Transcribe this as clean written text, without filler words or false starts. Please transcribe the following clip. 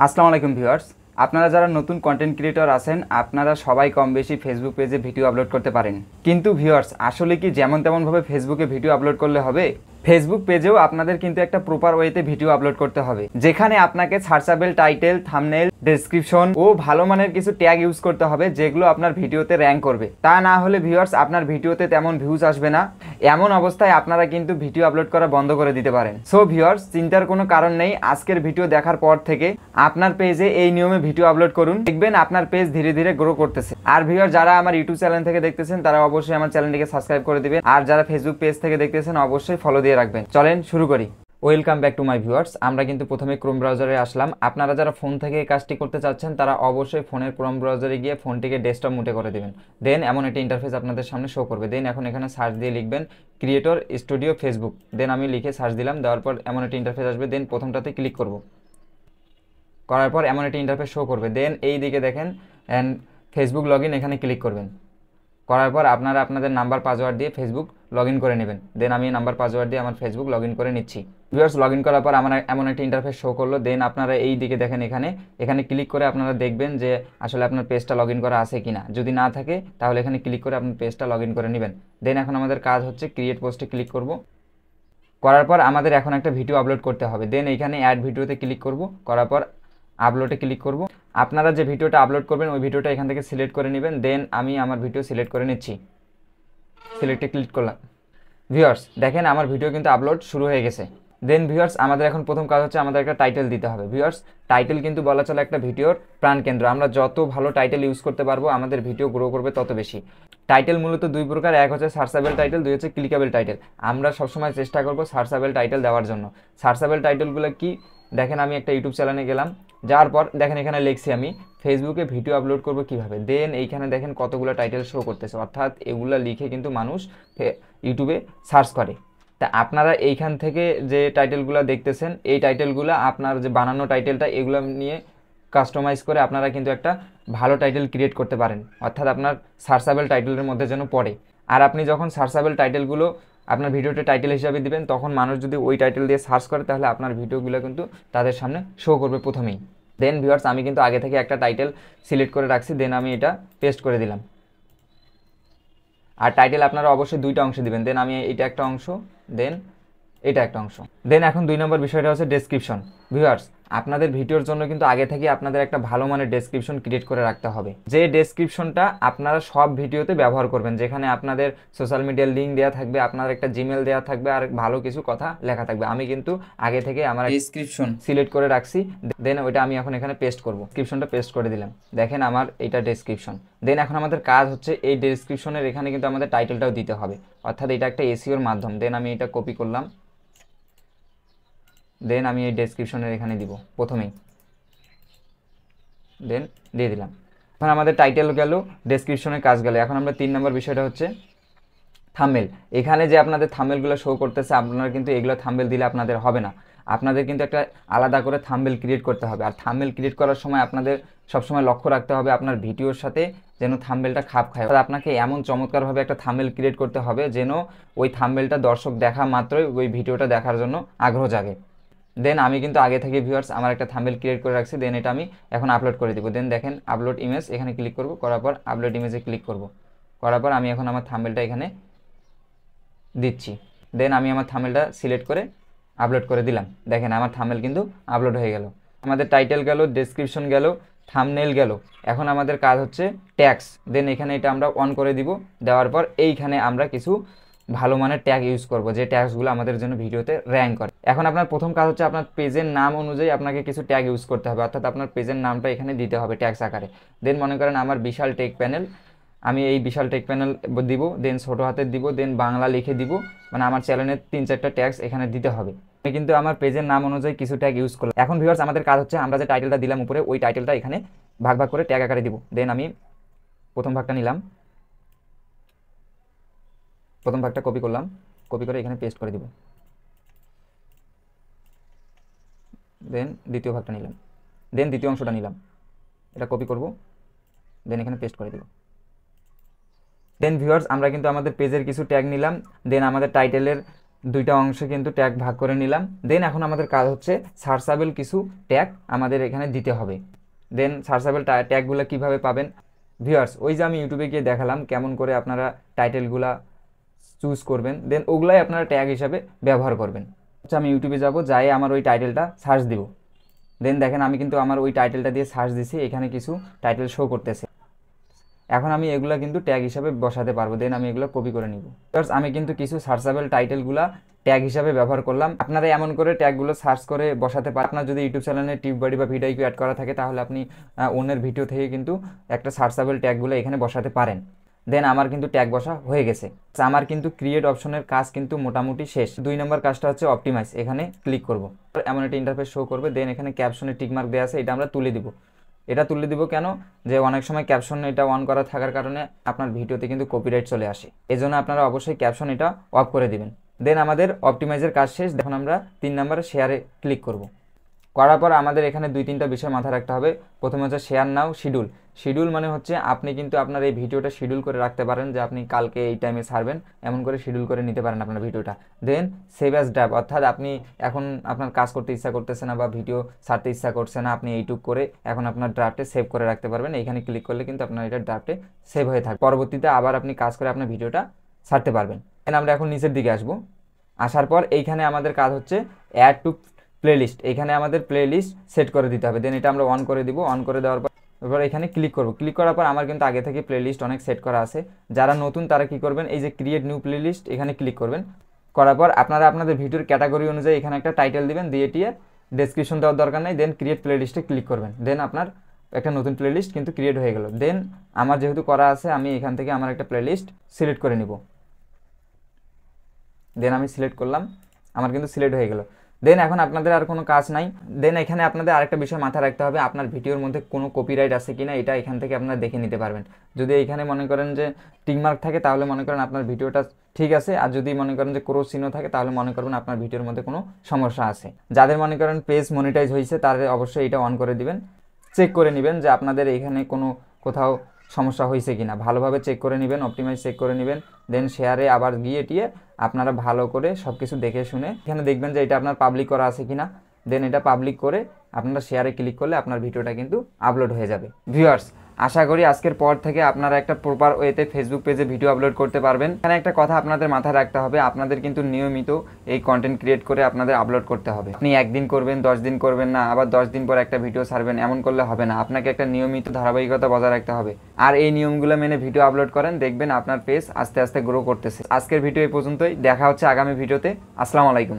আসসালামু আলাইকুম ভিউয়ার্স, আপনারা যারা নতুন কন্টেন্ট ক্রিয়েটর আছেন আপনারা সবাই কম বেশি ফেসবুক পেজে ভিডিও আপলোড করতে পারেন। কিন্তু ভিউয়ার্স, আসলে কি যেমন তেমনভাবে ফেসবুকে ভিডিও আপলোড করলে হবে? ফেসবুক পেজেও আপনাদের কিন্তু একটা প্রপার ওয়েতে ভিডিও আপলোড করতে হবে, যেখানে আপনাকে সার্চেবল টাইটেল, থাম্বনেল, ডেসক্রিপশন ও ভালো মানের কিছু ট্যাগ ইউজ করতে হবে, যেগুলো আপনার ভিডিওতে র্যাঙ্ক করবে। তা না হলে ভিউয়ার্স, আপনার ভিডিওতে তেমন ভিউজ আসবে না। এমন অবস্থায় আপনারা কিন্তু ভিডিও আপলোড করা বন্ধ করে দিতে পারেন। সো ভিউয়ার্স, চিন্তার কোনো কারণ নেই। আজকের ভিডিও দেখার পর থেকে আপনার পেজে এই নিয়মে ভিডিও আপলোড করুন, দেখবেন আপনার পেজ ধীরে ধীরে গ্রো করতেছে। আর ভিউয়ার্স, যারা আমার ইউটিউব চ্যানেল থেকে দেখতেছেন তারা অবশ্যই আমার চ্যানেলটিকে সাবস্ক্রাইব করে দিবেন, আর যারা ফেসবুক পেজ থেকে দেখতেছেন অবশ্যই ফলো দিয়ে রাখবেন। চলেন শুরু করি। Welcome back to my viewers. আমরা কিন্তু প্রথমে ক্রোম ব্রাউজারে আসলাম। আপনারা যারা ফোন থেকে এই কাজটি করতে চাচ্ছেন তারা অবশ্যই ফোনের ক্রোম ব্রাউজারে গিয়ে ফোনটিকে ডেস্কটপ মোডে করে দেবেন। দেন এমন একটি ইন্টারফেস আপনাদের সামনে শো করবে। দেন এখন এখানে সার্চ দিয়ে লিখবেন ক্রিয়েটর স্টুডিও ফেসবুক। দেন আমি লিখে সার্চ দিলাম, দেওয়ার পর এমন একটি ইন্টারফেস আসবে। দেন প্রথমটাতে ক্লিক করব, করার পর এমন একটি ইন্টারফেস শো করবে। দেন এই দিকে দেখেন ফেসবুক লগ ইন, এখানে ক্লিক করবেন। করার পর আপনারা আপনাদের নাম্বার পাসওয়ার্ড দিয়ে ফেসবুক লগ ইন করে নেবেন। দেন আমি নাম্বার পাসওয়ার্ড দিয়ে আমার ফেসবুক লগ ইন করে নিচ্ছি। ভিউয়ার্স, লগ ইন করার পর আমার এমন একটা ইন্টারফেস শো করলো। দেন আপনারা এই দিকে দেখেন এখানে ক্লিক করে আপনারা দেখবেন যে আসলে আপনার পেজটা লগ ইন করা আছে কিনা। যদি না থাকে তাহলে এখানে ক্লিক করে আপনার পেজটা লগ ইন করে নেবেন। দেন এখন আমাদের কাজ হচ্ছে ক্রিয়েট পোস্টে ক্লিক করব। করার পর আমাদের এখন একটা ভিডিও আপলোড করতে হবে। দেন এইখানে অ্যাড ভিডিওতে ক্লিক করব, করার পর আপলোডে ক্লিক করব। আপনারা যে ভিডিওটা আপলোড করবেন ওই ভিডিওটা এখান থেকে সিলেক্ট করে নেবেন। দেন আমি আমার ভিডিও সিলেক্ট করে নিচ্ছি, সিলেক্টে ক্লিক করলাম। ভিউয়ার্স দেখেন আমার ভিডিও কিন্তু আপলোড শুরু হয়ে গেছে। দেন ভিউয়ার্স, আমাদের এখন প্রথম কাজ হচ্ছে আমাদের একটা টাইটেল দিতে হবে। ভিউয়ার্স, টাইটেল কিন্তু বলা চলে একটা ভিডিওর প্রাণকেন্দ্র। আমরা যত ভালো টাইটেল ইউজ করতে পারবো আমাদের ভিডিও গ্রো করবে তত বেশি। টাইটেল মূলত দুই প্রকার, এক হচ্ছে সার্চেবল টাইটেল, দুই হচ্ছে ক্লিকেবল টাইটেল। আমরা সবসময় চেষ্টা করবো সার্চেবল টাইটেল দেওয়ার জন্য। সার্চেবল টাইটেলগুলো কি দেখেন, আমি একটা ইউটিউব চ্যানেলে গেলাম, যাওয়ার পর দেখেন এখানে লিখছি আমি ফেসবুকে ভিডিও আপলোড করব কিভাবে। দেন এইখানে দেখেন কতগুলো টাইটেল শো করতেছে, অর্থাৎ এগুলো লিখে কিন্তু মানুষ ইউটিউবে সার্চ করে। তা আপনারা এইখান থেকে যে টাইটেলগুলো দেখতেছেন এই টাইটেলগুলো আপনার যে বানানো টাইটেলটা এগুলো নিয়ে কাস্টমাইজ করে আপনারা কিন্তু একটা ভালো টাইটেল ক্রিয়েট করতে পারেন, অর্থাৎ আপনার সার্চেবল টাইটেলের মধ্যে যেন পড়ে। আর আপনি যখন সার্চেবল টাইটেলগুলো আপনার ভিডিওতে টাইটেল হিসাবে দিবেন, তখন মানুষ যদি ওই টাইটেল দিয়ে সার্চ করে তাহলে আপনার ভিডিওগুলো কিন্তু তাদের সামনে শো করবে প্রথমেই। দেন ভিউয়ার্স, আমি কিন্তু আগে থেকে একটা টাইটেল সিলেক্ট করে রাখছি। দেন আমি এটা পেস্ট করে দিলাম। আর টাইটেল আপনারা অবশ্যই দুইটা অংশ দিবেন। দেন আমি এটা একটা অংশ, দেন এটা একটা অংশ। দেন এখন 2 নম্বর বিষয়টা হচ্ছে ডেসক্রিপশন। ভিউয়ার্স, আপনাদের ভিডিওর জন্য কিন্তু আগে থেকে আপনাদের একটা ভালো মানের ডেসক্রিপশন ক্রিয়েট করে রাখতে হবে, যে ডেসক্রিপশনটা আপনারা সব ভিডিওতে ব্যবহার করবেন, যেখানে আপনাদের সোশ্যাল মিডিয়ার লিঙ্ক দেওয়া থাকবে, আপনার একটা জিমেল দেওয়া থাকবে, আর ভালো কিছু কথা লেখা থাকবে। আমি কিন্তু আগে থেকে আমার ডেসক্রিপশন সিলেক্ট করে রাখছি। দেন ওইটা আমি এখন এখানে পেস্ট করব। ডেসক্রিপশনটা পেস্ট করে দিলাম। দেখেন আমার এটা ডেসক্রিপশন। দেন এখন আমাদের কাজ হচ্ছে এই ডেসক্রিপশনের এখানে কিন্তু আমাদের টাইটেলটাও দিতে হবে, অর্থাৎ এটা একটা এসইওর মাধ্যম। দেন আমি এটা কপি করলাম। দেন আমি এই ডেসক্রিপশনের এখানে দিব প্রথমেই, দেন দিয়ে দিলাম। এখন আমাদের টাইটেল গেল, ডেসক্রিপশনের কাজ গেল। এখন আমরা 3 নম্বর বিষয়টা হচ্ছে থাম্বনেল। এখানে যে আপনাদের থাম্বনেলগুলো শো করতেছে, আপনারা কিন্তু এগুলো থাম্বনেল দিলে আপনাদের হবে না। আপনাদের কিন্তু একটা আলাদা করে থাম্বনেল ক্রিয়েট করতে হবে। আর থাম্বনেল ক্রিয়েট করার সময় আপনাদের সবসময় লক্ষ্য রাখতে হবে আপনার ভিডিওর সাথে যেন থাম্বনেলটা খাপ খায়। আপনাকে এমন চমৎকারভাবে একটা থাম্বনেল ক্রিয়েট করতে হবে যেন ওই থাম্বনেলটা দর্শক দেখা মাত্রই ওই ভিডিওটা দেখার জন্য আগ্রহ জাগে। দেন আমি কিন্তু আগে থেকে ভিউয়ার্স আমার একটা থাম্বনেল ক্রিয়েট করে রাখছি। দেন এটা আমি এখন আপলোড করে দিব। দেন দেখেন আপলোড ইমেজ, এখানে ক্লিক করব, করার পর আপলোড ইমেজে ক্লিক করব। করার পর আমি এখন আমার থাম্বনেলটা এখানে দিচ্ছি। দেন আমি আমার থাম্বনেলটা সিলেক্ট করে আপলোড করে দিলাম। দেখেন আমার থাম্বনেল কিন্তু আপলোড হয়ে গেল। আমাদের টাইটেল গেল, ডেসক্রিপশন গেল, থাম্বনেল গেল। এখন আমাদের কাজ হচ্ছে ট্যাগস। দেন এখানে এটা আমরা অন করে দিব। দেওয়ার পর এইখানে আমরা কিছু ভালো মানের ট্যাগ ইউজ করব, যে ট্যাগসগুলো আমাদের জন্য ভিডিওতে র্যাঙ্ক করে। এখন আপনার প্রথম কাজ হচ্ছে আপনার পেজের নাম অনুযায়ী আপনাকে কিছু ট্যাগ ইউজ করতে হবে, অর্থাৎ আপনার পেজের নামটা এখানে দিতে হবে ট্যাগস আকারে। দেন মনে করেন আমার বিশাল টেক প্যানেল, আমি এই বিশাল টেক প্যানেল দিব। দেন ছোটো হাতের দিব, দেন বাংলা লিখে দিব। মানে আমার চ্যানেলের 3-4টা ট্যাগস এখানে দিতে হবে। আমি কিন্তু আমার পেজের নাম অনুযায়ী কিছু ট্যাগ ইউজ করলাম। এখন ভিউয়ার্স, আমাদের কাজ হচ্ছে আমরা যে টাইটেলটা দিলাম উপরে, ওই টাইটেলটা এখানে ভাগ ভাগ করে ট্যাগ আকারে দিব। দেন আমি প্রথম ভাগটা নিলাম, প্রথম ভাগটা কপি করলাম, কপি করে এখানে পেস্ট করে দিব। দেন দ্বিতীয় ভাগটা নিলাম, দেন দ্বিতীয় অংশটা নিলাম, এটা কপি করব, দেন এখানে পেস্ট করে দিব। দেন ভিউয়ার্স, আমরা কিন্তু আমাদের পেজের কিছু ট্যাগ নিলাম। দেন আমাদের টাইটেলের দুইটা অংশে কিন্তু ট্যাগ ভাগ করে নিলাম। দেন এখন আমাদের কাজ হচ্ছে সার্চেবল কিছু ট্যাগ আমাদের এখানে দিতে হবে। দেন সার্চেবল ট্যাগগুলো কিভাবে পাবেন ভিউয়ার্স, ওই যে আমি ইউটিউবে গিয়ে দেখালাম কেমন করে আপনারা টাইটেলগুলা চুজ করবেন, দেন ওগুলাই আপনারা ট্যাগ হিসাবে ব্যবহার করবেন। আচ্ছা, আমি ইউটিউবে যাব, যাই আমার ওই টাইটেলটা সার্চ দিব। দেন দেখেন আমি কিন্তু আমার ওই টাইটেলটা দিয়ে সার্চ দিছি, এখানে কিছু টাইটেল শো করতেছে। এখন আমি এগুলা কিন্তু ট্যাগ হিসাবে বসাতে পারবো। দেন আমি এগুলো কপি করে নিব। আমি কিন্তু কিছু সার্চেবল টাইটেলগুলা ট্যাগ হিসাবে ব্যবহার করলাম। আপনারা এমন করে ট্যাগগুলো সার্চ করে বসাতে পারেন। আপনার যদি ইউটিউব চ্যানেলে টিপ বডি বা ভিডিও অ্যাড করা থাকে তাহলে আপনি অন্যের ভিডিও থেকে কিন্তু একটা সার্চেবল ট্যাগগুলো এখানে বসাতে পারেন। দেন আমার কিন্তু ট্যাগ বসা হয়ে গেছে। আমার কিন্তু ক্রিয়েট অপশনের কাজ কিন্তু মোটামুটি শেষ। 2 নম্বর কাজটা হচ্ছে অপটিমাইজ। এখানে ক্লিক করব, এমন একটা ইন্টারফেস শো করবে। দেন এখানে ক্যাপশনে টিকমার্ক দেওয়া আছে, এটা আমরা তুলে দিব। এটা তুলে দিব কেন, যে অনেক সময় ক্যাপশন এটা অন করা থাকার কারণে আপনার ভিডিওতে কিন্তু কপিরাইট চলে আসে। এজন্য আপনারা অবশ্যই ক্যাপশন এটা অফ করে দিবেন। দেন আমাদের অপটিমাইজের কাজ শেষ। দেখুন আমরা 3 নম্বরে শেয়ারে ক্লিক করব। করার পর আমাদের এখানে 2-3টা বিষয় মাথায় রাখতে হবে। প্রথমে হচ্ছে শেয়ার নাও শিডিউল। শিডিউল মানে হচ্ছে আপনি কিন্তু আপনার এই ভিডিওটা শিডিউল করে রাখতে পারেন, যে আপনি কালকে এই টাইমে ছাড়বেন, এমন করে শিডিউল করে নিতে পারেন আপনার ভিডিওটা। দেন সেভ অ্যাজ ড্রাফট, অর্থাৎ আপনি এখন আপনার কাজ করতে ইচ্ছা করতেছে না বা ভিডিও ছাড়তে ইচ্ছা করছে না, আপনি এইটুক করে এখন আপনার ড্রাফটে সেভ করে রাখতে পারবেন। এইখানে ক্লিক করলে কিন্তু আপনার এটা ড্রাফটে সেভ হয়ে থাকবে। পরবর্তীতে আবার আপনি কাজ করে আপনার ভিডিওটা ছাড়তে পারবেন। দেন আমরা এখন নিচের দিকে আসবো। আসার পর এইখানে আমাদের কাজ হচ্ছে অ্যাড টু প্লেলিস্ট। এখানে আমাদের প্লেলিস্ট সেট করে দিতে হবে। দেন এটা আমরা অন করে দিব। অন করে দেওয়ার পর এবার এখানে ক্লিক করব। ক্লিক করার পর আমার কিন্তু আগে থেকে প্লেলিস্ট অনেক সেট করা আছে। যারা নতুন তারা কি করবেন, এই যে ক্রিয়েট নিউ প্লেলিস্ট এখানে ক্লিক করবেন। করার পর আপনারা আপনাদের ভিডিওর ক্যাটাগরি অনুযায়ী এখানে একটা টাইটেল দিবেন, দিয়ে টিয়ে ডেসক্রিপশন দেওয়ার দরকার নেই। দেন ক্রিয়েট প্লেলিস্টে ক্লিক করবেন। দেন আপনার একটা নতুন প্লেলিস্ট কিন্তু ক্রিয়েট হয়ে গেল। দেন আমার যেহেতু করা আছে আমি এখান থেকে আমার একটা প্লেলিস্ট সিলেক্ট করে নিব। দেন আমি সিলেক্ট করলাম, আমার কিন্তু সিলেক্ট হয়ে গেল। দেন এখন আপনাদের আর কোনো কাজ নাই। দেন এখানে আপনাদের আরেকটা বিষয় মাথায় রাখতে হবে, আপনার ভিডিওর মধ্যে কোনো কপিরাইট আছে কিনা এটা এখান থেকে আপনারা দেখে নিতে পারবেন। যদি এখানে মনে করেন যে টিকমার্ক থাকে তাহলে মনে করেন আপনার ভিডিওটা ঠিক আছে, আর যদি মনে করেন যে ক্রস চিহ্ন থাকে তাহলে মনে করবেন আপনার ভিডিওর মধ্যে কোনো সমস্যা আছে। যাদের মনে করেন পেজ মনিটাইজ হয়েছে তাদের অবশ্যই এটা অন করে দিবেন। চেক করে নেবেন যে আপনাদের এখানে কোনো কোথাও সমস্যা হয়েছে কিনা, ভালোভাবে চেক করে নেবেন, অপটিমাইজ চেক করে নেবেন। দেন শেয়ারে আবার গিয়ে টিয়ে আপনারা ভালো করে সব কিছু দেখে শুনে এখানে দেখবেন যে এটা আপনার পাবলিক করা আছে কিনা। দেন এটা পাবলিক করে আপনারা শেয়ারে ক্লিক করলে আপনার ভিডিওটা কিন্তু আপলোড হয়ে যাবে। ভিউয়ার্স, আশা করি আজকের পর থেকে আপনারা একটা প্রপার ওয়েতে ফেসবুক পেজে ভিডিও আপলোড করতে পারবেন। এখানে একটা কথা আপনাদের মাথায় রাখতে হবে, আপনাদের কিন্তু নিয়মিত এই কন্টেন্ট ক্রিয়েট করে আপনাদের আপলোড করতে হবে। আপনি একদিন করবেন, 10 দিন করবেন না, আবার 10 দিন পর একটা ভিডিও ছাড়বেন, এমন করলে হবে না। আপনাকে একটা নিয়মিত ধারাবাহিকতা বজায় রাখতে হবে। আর এই নিয়মগুলো মেনে ভিডিও আপলোড করেন, দেখবেন আপনার পেজ আস্তে আস্তে গ্রো করতেছে। আজকের ভিডিও এই পর্যন্তই, দেখা হচ্ছে আগামী ভিডিওতে। আসসালামু আলাইকুম।